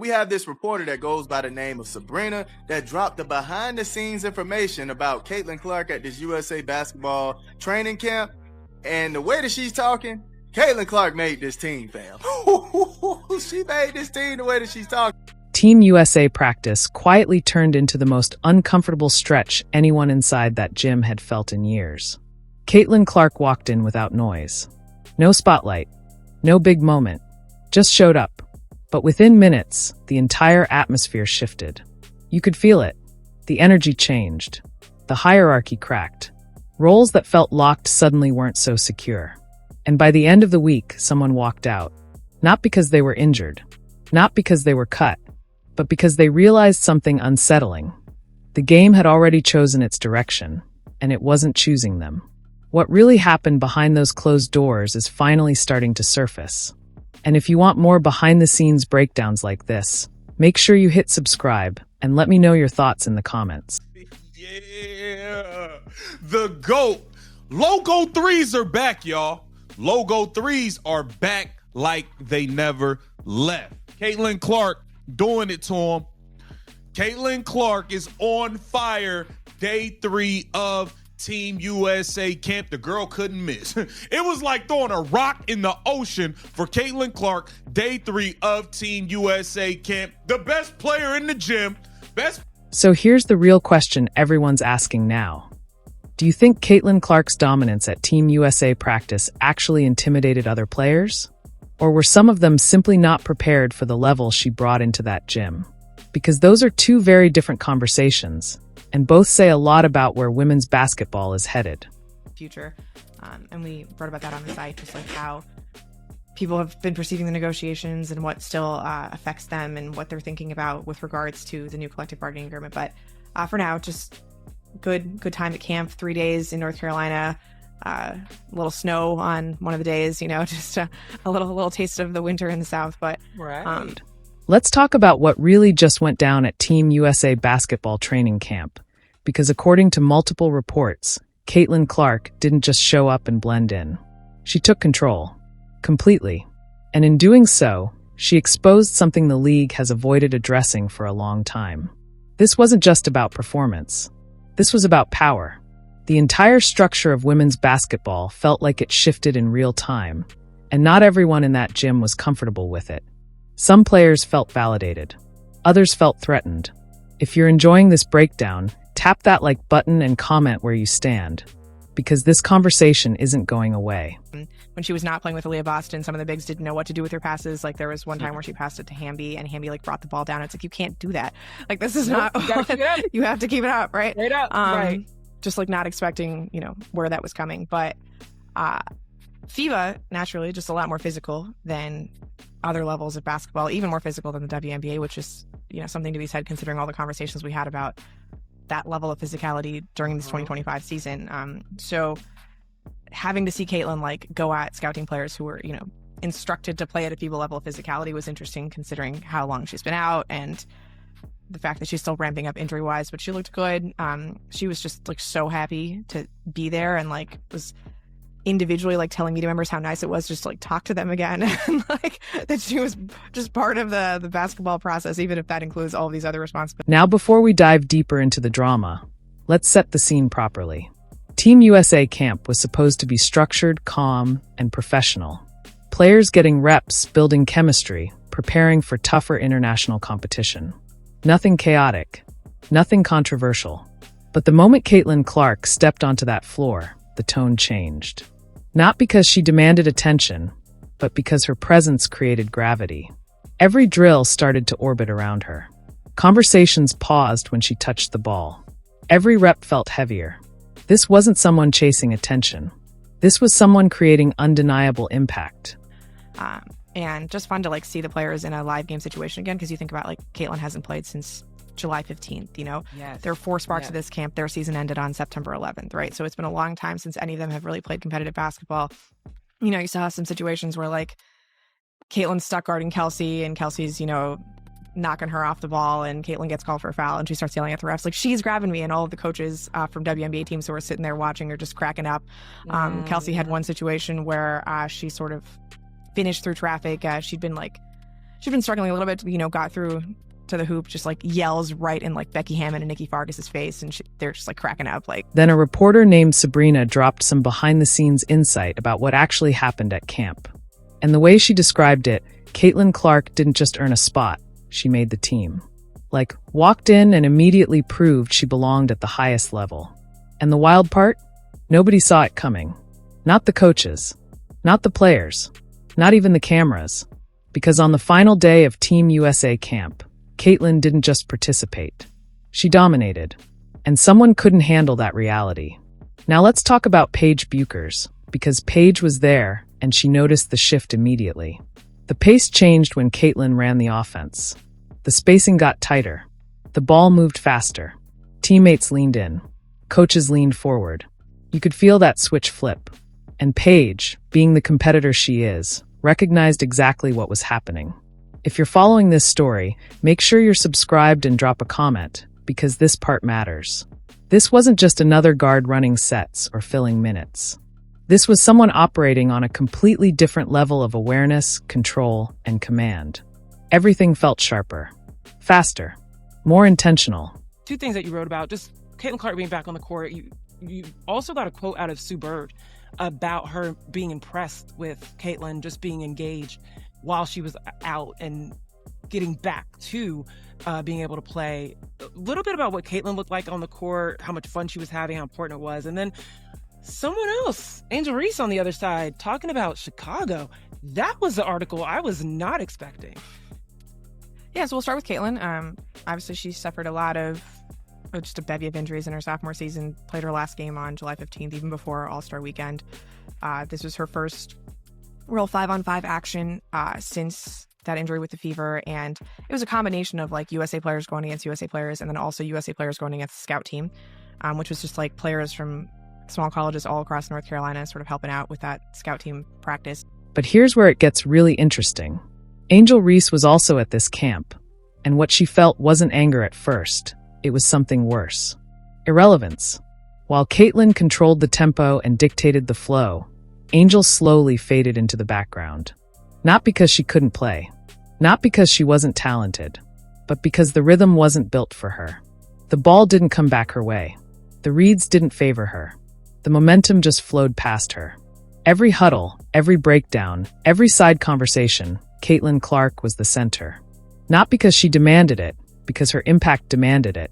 We have this reporter that goes by the name of Sabrina that dropped the behind-the-scenes information about Caitlin Clark at this USA basketball training camp. And the way that she's talking, Caitlin Clark made this team, fam. She made this team the way that she's talking. Team USA practice quietly turned into the most uncomfortable stretch anyone inside that gym had felt in years. Caitlin Clark walked in without noise. No spotlight. No big moment. Just showed up. But within minutes, the entire atmosphere shifted. You could feel it. The energy changed. The hierarchy cracked. Roles that felt locked suddenly weren't so secure. And by the end of the week, someone walked out. Not because they were injured. Not because they were cut. But because they realized something unsettling. The game had already chosen its direction, and it wasn't choosing them. What really happened behind those closed doors is finally starting to surface. And if you want more behind-the-scenes breakdowns like this, make sure you hit subscribe and let me know your thoughts in the comments. Yeah, the GOAT. Logo threes are back, y'all. Logo threes are back like they never left. Caitlin Clark doing it to him. Caitlin Clark is on fire. Day 3 of Team USA camp. The girl couldn't miss. It was like throwing a rock in the ocean for Caitlin Clark. Day 3 of Team USA camp. The best player in the gym. So here's the real question everyone's asking now. Do you think Caitlin Clark's dominance at Team USA practice actually intimidated other players? Or were some of them simply not prepared for the level she brought into that gym? Because those are two very different conversations, and both say a lot about where women's basketball is headed. Future, and we wrote about that on the site, just like how people have been perceiving the negotiations and what still affects them and what they're thinking about with regards to the new collective bargaining agreement. But for now, just good time at camp. 3 days in North Carolina. A little snow on one of the days, just a little taste of the winter in the South. But right. Let's talk about what really just went down at Team USA basketball training camp. Because according to multiple reports, Caitlin Clark didn't just show up and blend in. She took control. Completely. And in doing so, she exposed something the league has avoided addressing for a long time. This wasn't just about performance. This was about power. The entire structure of women's basketball felt like it shifted in real time, and not everyone in that gym was comfortable with it. Some players felt validated. Others felt threatened. If you're enjoying this breakdown, tap that like button and comment where you stand, because this conversation isn't going away. When she was not playing with Aaliyah Boston, some of the bigs didn't know what to do with her passes. Like there was one time where she passed it to Hamby, and Hamby brought the ball down. It's like, you can't do that. Like this is not. You gotta keep it up. You have to keep it up, right? Straight up, right. Just like not expecting, where that was coming. But FIBA, naturally, just a lot more physical than other levels of basketball, even more physical than the WNBA, which is, something to be said considering all the conversations we had about that level of physicality during this 2025 season. So having to see Caitlin go at scouting players who were, instructed to play at a FIBA level of physicality was interesting considering how long she's been out and the fact that she's still ramping up injury wise, but she looked good. She was just so happy to be there and was individually telling media members how nice it was just to talk to them again and that she was just part of the basketball process, even if that includes all of these other responsibilities. Now, before we dive deeper into the drama, let's set the scene properly. Team USA camp was supposed to be structured, calm, and professional. Players getting reps, building chemistry, preparing for tougher international competition. Nothing chaotic, nothing controversial. But the moment Caitlin Clark stepped onto that floor, the tone changed. Not because she demanded attention, but because her presence created gravity. Every drill started to orbit around her. Conversations paused when she touched the ball. Every rep felt heavier. This wasn't someone chasing attention. This was someone creating undeniable impact. And just fun to see the players in a live game situation again, because you think about Caitlin hasn't played since July 15th, Yes. There are 4 sparks of this camp. Their season ended on September 11th, right? So it's been a long time since any of them have really played competitive basketball. You saw some situations where Caitlin's stuck guarding Kelsey and Kelsey's, knocking her off the ball and Caitlin gets called for a foul and she starts yelling at the refs, she's grabbing me, and all of the coaches from WNBA teams who were sitting there watching are just cracking up. Kelsey had one situation where she sort of finished through traffic. She'd been she'd been struggling a little bit, got through to the hoop, just like yells right in like Becky Hammon and Nikki Fargas's face, and they're just like cracking up. Like, Then a reporter named Sabrina dropped some behind-the-scenes insight about what actually happened at camp. And the way she described it, Caitlin Clark didn't just earn a spot, she made the team. Like, walked in and immediately proved she belonged at the highest level. And the wild part? Nobody saw it coming. Not the coaches. Not the players. Not even the cameras. Because on the final day of Team USA camp, Caitlin didn't just participate. She dominated. And someone couldn't handle that reality. Now let's talk about Paige Bueckers, because Paige was there and she noticed the shift immediately. The pace changed when Caitlin ran the offense. The spacing got tighter. The ball moved faster. Teammates leaned in. Coaches leaned forward. You could feel that switch flip. And Paige, being the competitor she is, recognized exactly what was happening. If you're following this story, make sure you're subscribed and drop a comment, because this part matters. This wasn't just another guard running sets or filling minutes. This was someone operating on a completely different level of awareness, control, and command. Everything felt sharper, faster, more intentional. Two things that you wrote about, just Caitlin Clark being back on the court. You also got a quote out of Sue Bird about her being impressed with Caitlin just being engaged while she was out and getting back to being able to play. A little bit about what Caitlin looked like on the court, how much fun she was having, how important it was. And then someone else, Angel Reese on the other side, talking about Chicago. That was the article I was not expecting. Yeah, so we'll start with Caitlin. Obviously, she suffered a lot of just a bevy of injuries in her sophomore season, played her last game on July 15th, even before All-Star Weekend. This was her first real 5-on-5 action since that injury with the fever, and it was a combination of like USA players going against USA players and then also USA players going against the scout team, which was just like players from small colleges all across North Carolina sort of helping out with that scout team practice. But here's where it gets really interesting. Angel Reese was also at this camp, and what she felt wasn't anger at first. It was something worse. Irrelevance. While Caitlin controlled the tempo and dictated the flow, Angel slowly faded into the background. Not because she couldn't play, not because she wasn't talented, but because the rhythm wasn't built for her. The ball didn't come back her way. The reads didn't favor her. The momentum just flowed past her. Every huddle, every breakdown, every side conversation, Caitlin Clark was the center. Not because she demanded it, because her impact demanded it.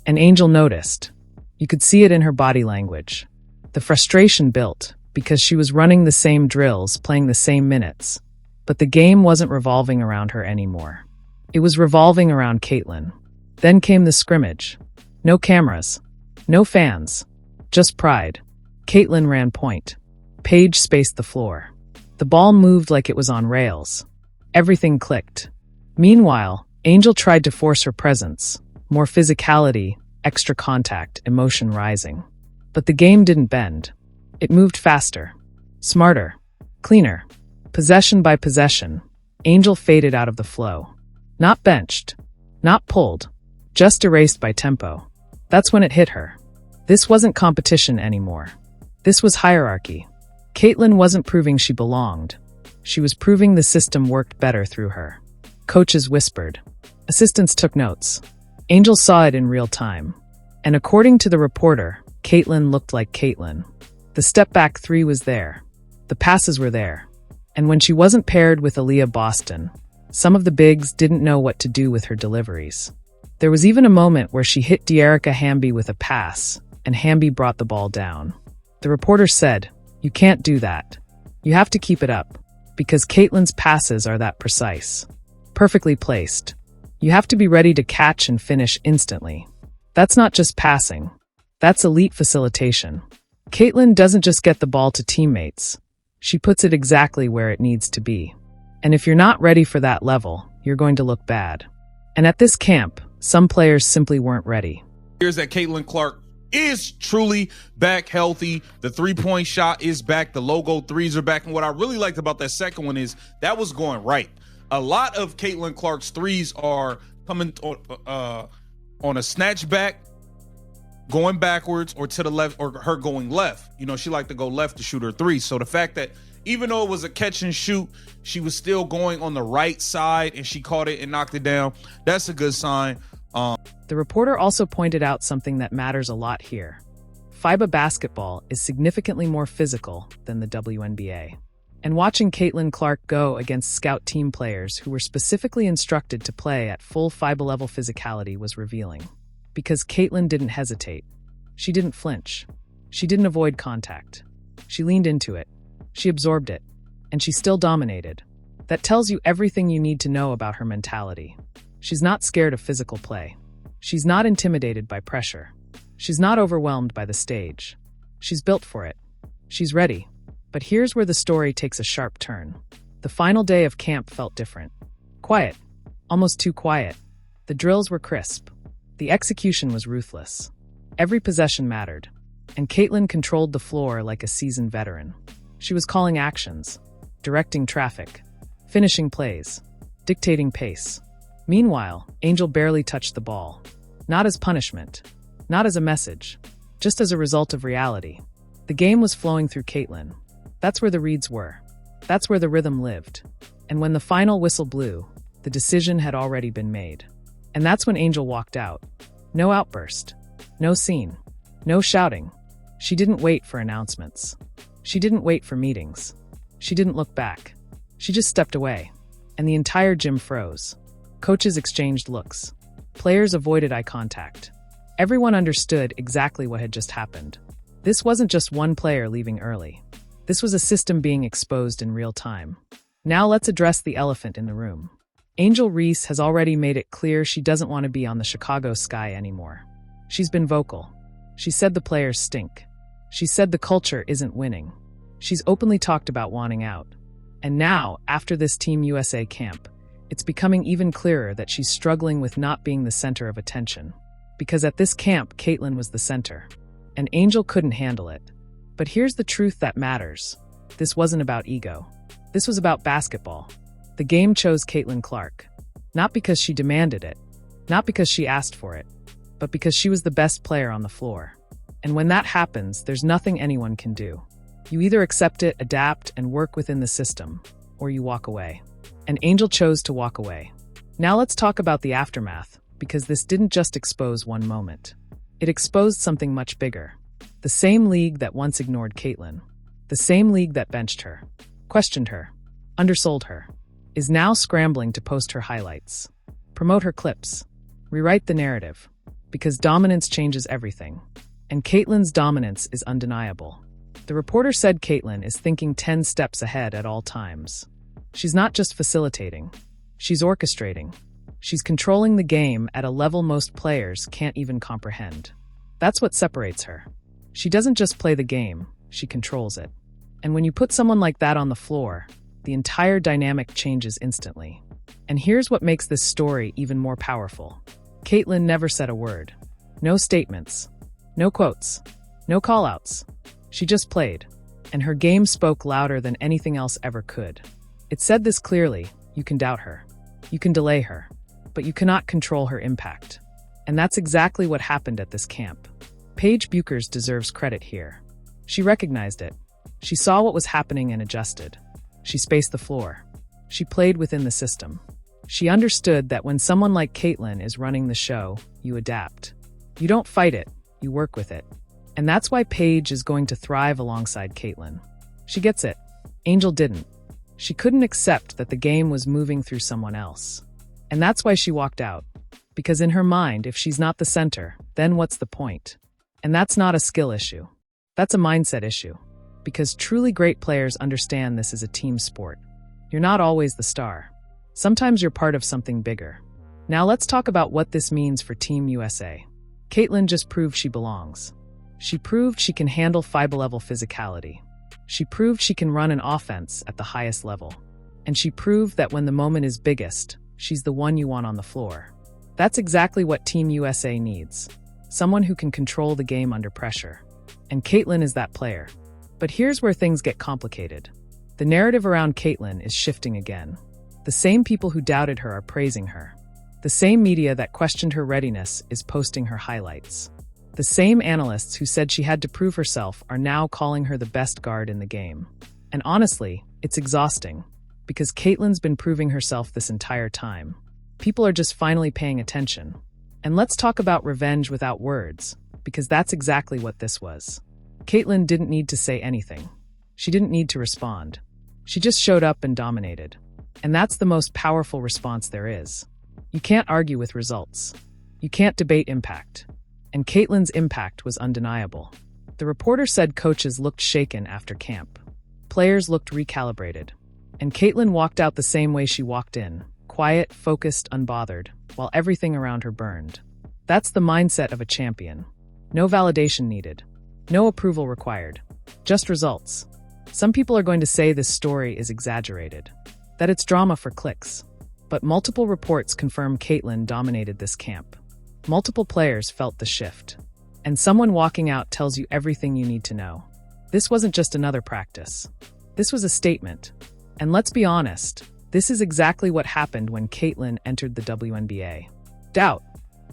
And Angel noticed. You could see it in her body language. The frustration built, because she was running the same drills, playing the same minutes. But the game wasn't revolving around her anymore. It was revolving around Caitlin. Then came the scrimmage. No cameras. No fans. Just pride. Caitlin ran point. Paige spaced the floor. The ball moved like it was on rails. Everything clicked. Meanwhile, Angel tried to force her presence. More physicality, extra contact, emotion rising. But the game didn't bend. It moved faster. Smarter. Cleaner. Possession by possession, Angel faded out of the flow. Not benched. Not pulled. Just erased by tempo. That's when it hit her. This wasn't competition anymore. This was hierarchy. Caitlin wasn't proving she belonged. She was proving the system worked better through her. Coaches whispered. Assistants took notes. Angel saw it in real time. And according to the reporter, Caitlin looked like Caitlin. The step-back three was there. The passes were there. And when she wasn't paired with Aaliyah Boston, some of the bigs didn't know what to do with her deliveries. There was even a moment where she hit De'Erica Hamby with a pass, and Hamby brought the ball down. The reporter said, "You can't do that. You have to keep it up, because Caitlin's passes are that precise. Perfectly placed. You have to be ready to catch and finish instantly. That's not just passing. That's elite facilitation. Caitlin doesn't just get the ball to teammates. She puts it exactly where it needs to be. And if you're not ready for that level, you're going to look bad." And at this camp, some players simply weren't ready. Here's that Caitlin Clark is truly back healthy. The three-point shot is back. The logo threes are back. And what I really liked about that second one is that was going right. A lot of Caitlin Clark's threes are coming on a snatch back, going backwards, or to the left, or her going left. You know, she liked to go left to shoot her three. So the fact that Even though it was a catch and shoot, she was still going on the right side and she caught it and knocked it down. That's a good sign. The reporter also pointed out something that matters a lot here. FIBA basketball is significantly more physical than the WNBA. And watching Caitlin Clark go against scout team players who were specifically instructed to play at full FIBA-level physicality was revealing. Because Caitlin didn't hesitate. She didn't flinch. She didn't avoid contact. She leaned into it. She absorbed it. And she still dominated. That tells you everything you need to know about her mentality. She's not scared of physical play. She's not intimidated by pressure. She's not overwhelmed by the stage. She's built for it. She's ready. But here's where the story takes a sharp turn. The final day of camp felt different. Quiet. Almost too quiet. The drills were crisp. The execution was ruthless. Every possession mattered. And Caitlin controlled the floor like a seasoned veteran. She was calling actions, directing traffic, finishing plays, dictating pace. Meanwhile, Angel barely touched the ball. Not as punishment. Not as a message. Just as a result of reality. The game was flowing through Caitlin. That's where the reads were. That's where the rhythm lived. And when the final whistle blew, the decision had already been made. And that's when Angel walked out. No outburst. No scene. No shouting. She didn't wait for announcements. She didn't wait for meetings. She didn't look back. She just stepped away. And the entire gym froze. Coaches exchanged looks. Players avoided eye contact. Everyone understood exactly what had just happened. This wasn't just one player leaving early. This was a system being exposed in real time. Now let's address the elephant in the room. Angel Reese has already made it clear she doesn't want to be on the Chicago Sky anymore. She's been vocal. She said the players stink. She said the culture isn't winning. She's openly talked about wanting out. And now, after this Team USA camp, it's becoming even clearer that she's struggling with not being the center of attention. Because at this camp, Caitlin was the center. And Angel couldn't handle it. But here's the truth that matters. This wasn't about ego. This was about basketball. The game chose Caitlin Clark. Not because she demanded it. Not because she asked for it. But because she was the best player on the floor. And when that happens, there's nothing anyone can do. You either accept it, adapt, and work within the system, or you walk away. And Angel chose to walk away. Now let's talk about the aftermath, because this didn't just expose one moment. It exposed something much bigger. The same league that once ignored Caitlin, the same league that benched her, questioned her, undersold her, is now scrambling to post her highlights, promote her clips, rewrite the narrative, because dominance changes everything. And Caitlin's dominance is undeniable. The reporter said Caitlin is thinking 10 steps ahead at all times. She's not just facilitating. She's orchestrating. She's controlling the game at a level most players can't even comprehend. That's what separates her. She doesn't just play the game, she controls it. And when you put someone like that on the floor, the entire dynamic changes instantly. And here's what makes this story even more powerful. Caitlin never said a word. No statements. No quotes. No callouts. She just played. And her game spoke louder than anything else ever could. It said this clearly: you can doubt her. You can delay her. But you cannot control her impact. And that's exactly what happened at this camp. Paige Bueckers deserves credit here. She recognized it. She saw what was happening and adjusted. She spaced the floor. She played within the system. She understood that when someone like Caitlin is running the show, you adapt. You don't fight it, you work with it. And that's why Paige is going to thrive alongside Caitlin. She gets it. Angel didn't. She couldn't accept that the game was moving through someone else. And that's why she walked out. Because in her mind, if she's not the center, then what's the point? And that's not a skill issue. That's a mindset issue. Because truly great players understand this is a team sport. You're not always the star. Sometimes you're part of something bigger. Now let's talk about what this means for Team USA. Caitlin just proved she belongs. She proved she can handle FIBA-level physicality. She proved she can run an offense at the highest level. And she proved that when the moment is biggest, she's the one you want on the floor. That's exactly what Team USA needs. Someone who can control the game under pressure. And Caitlin is that player. But here's where things get complicated. The narrative around Caitlin is shifting again. The same people who doubted her are praising her. The same media that questioned her readiness is posting her highlights. The same analysts who said she had to prove herself are now calling her the best guard in the game. And honestly, it's exhausting, because Caitlyn's been proving herself this entire time. People are just finally paying attention. And let's talk about revenge without words, because that's exactly what this was. Caitlyn didn't need to say anything. She didn't need to respond. She just showed up and dominated. And that's the most powerful response there is. You can't argue with results. You can't debate impact. And Caitlyn's impact was undeniable. The reporter said coaches looked shaken after camp. Players looked recalibrated. And Caitlyn walked out the same way she walked in, quiet, focused, unbothered, while everything around her burned. That's the mindset of a champion. No validation needed. No approval required. Just results. Some people are going to say this story is exaggerated, that it's drama for clicks. But multiple reports confirm Caitlyn dominated this camp. Multiple players felt the shift. And someone walking out tells you everything you need to know. This wasn't just another practice. This was a statement. And let's be honest, this is exactly what happened when Caitlyn entered the WNBA. Doubt,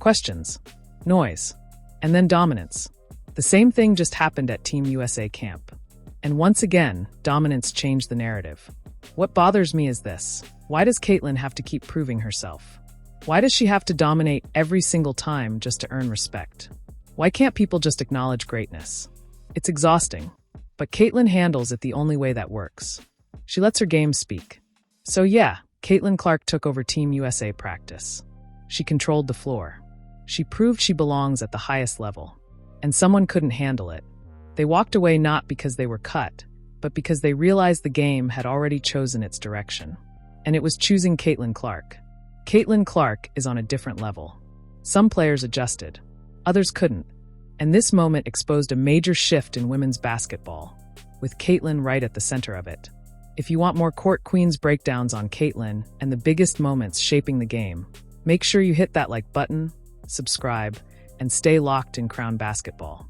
questions, noise, and then dominance. The same thing just happened at Team USA camp. And once again, dominance changed the narrative. What bothers me is this. Why does Caitlyn have to keep proving herself? Why does she have to dominate every single time just to earn respect? Why can't people just acknowledge greatness? It's exhausting. But Caitlyn handles it the only way that works. She lets her game speak. So yeah, Caitlyn Clark took over Team USA practice. She controlled the floor. She proved she belongs at the highest level. And someone couldn't handle it. They walked away not because they were cut, but because they realized the game had already chosen its direction. And it was choosing Caitlyn Clark. Caitlyn Clark is on a different level. Some players adjusted. Others couldn't. And this moment exposed a major shift in women's basketball, with Caitlyn right at the center of it. If you want more Court Queens breakdowns on Caitlyn and the biggest moments shaping the game, make sure you hit that like button, subscribe, and stay locked in Crown Basketball.